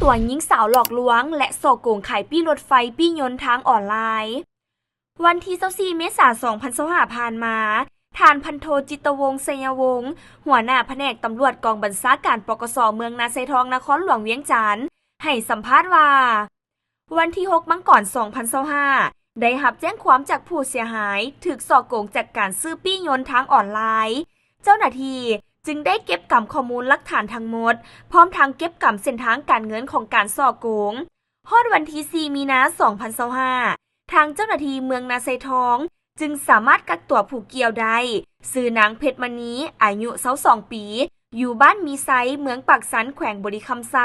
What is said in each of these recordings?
ตัวหญิงสาวหลอกลวงและส่อโกงขายปี้รถไฟปี้ยนต์ทางออนไลน์วันที่24เมษายน2025ผ่านมาทานพันโทจิตวงศ์เสยวงศ์หัวหน้าแผนกตำรวจกองบัญชาการปกส.เมืองนาไซทองนครหลวงเวียงจันทน์ให้สัมภาษณ์ว่าวันที่6 มังกร2025ได้รับแจ้งความจากผู้เสียหายถูกส่อโกงจากการซื้อปี้ยนต์ทางออนไลน์เจ้าหน้าที่จึงได้เก็บกำข้อมูลหลักฐานทั้งหมดพร้อมทั้งเก็บกำเส้นทางการเงินของการส่อโกงฮอดวันที่4 มีนาคม2025ทางเจ้าหน้าที่เมืองนาไซทองจึงสามารถกักตัวผู้เกี่ยวได้ซื้อนางเพชรมณีอายุ22 ปีอยู่บ้านมีไซเมืองปากสันแขวงบริคำไซ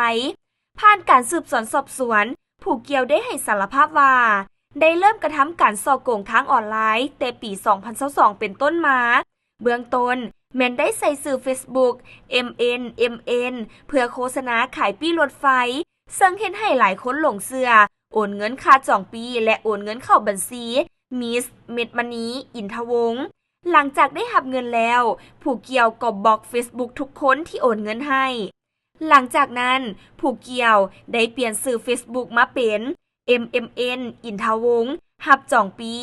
ผ่านการสืบสวนสอบสวนผู้เกี่ยวได้ให้สารภาพว่าได้เริ่มกระทำการส่อโกงทางออนไลน์แต่ปี2022เป็นต้นมาเบื้องต้นแม่นได้ใส่สื่อ Facebook MN เพื่อโฆษณาขายปี้รถไฟซึ่งเห็นให้หลายคนหลงเชื่อโอนเงินค่าจองปีและโอนเงินเข้าบัญชีมิสเม็ดมณีอินทวงศ์หลังจากได้รับเงินแล้วผู้เกี่ยวก็บล็อก Facebook ทุกคนที่โอนเงินให้หลังจากนั้นผู้เกี่ยวได้เปลี่ยนสื่อ Facebook มาเป็น MMN อินทวงศ์รับจองปี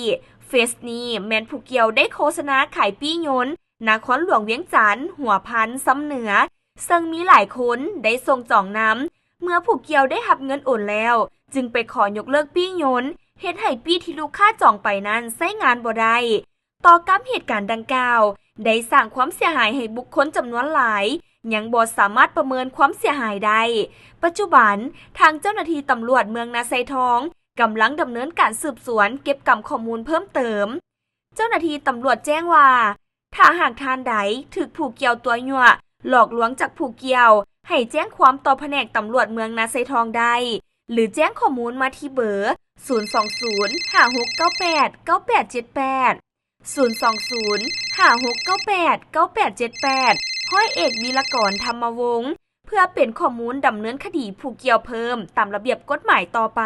เฟซนี้แม่นผู้เกี่ยวได้โฆษณาขายปี้ยนต์นครหลวงเวียงจันทน์หัวพันซ้ำเหนือซึ่งมีหลายคนได้ส่งจองนำเมื่อผู้เกี่ยวได้รับเงินโอนแล้วจึงไปขอยกเลิกปี้ยนต์เฮ็ดให้ปี้ที่ลูกค้าจองไปนั้นใช้งานบ่ได้ต่อกับเหตุการณ์ดังกล่าวได้สร้างความเสียหายให้บุคคลจำนวนหลายยังบ่สามารถประเมินความเสียหายได้ปัจจุบันทางเจ้าหน้าที่ตำรวจเมืองนาไซทองกำลังดำเนินการสืบสวนเก็บกำข้อมูลเพิ่มเติมเจ้าหน้าที่ตำรวจแจ้งว่าถ้าหากทานใดถูกผู้เกี่ยวตัวยั่วหลอกลวงจากผู้เกี่ยวให้แจ้งความต่อแผนกตำรวจเมืองนาไซทองได้หรือแจ้งข้อมูลมาที่เบอร์020 5698 9878 020 5698 9878ห้อยเอกวีรกรธรรมวงศ์เพื่อเป็นข้อมูลดำเนินคดีผู้เกี่ยวเพิ่มตามระเบียบกฎหมายต่อไป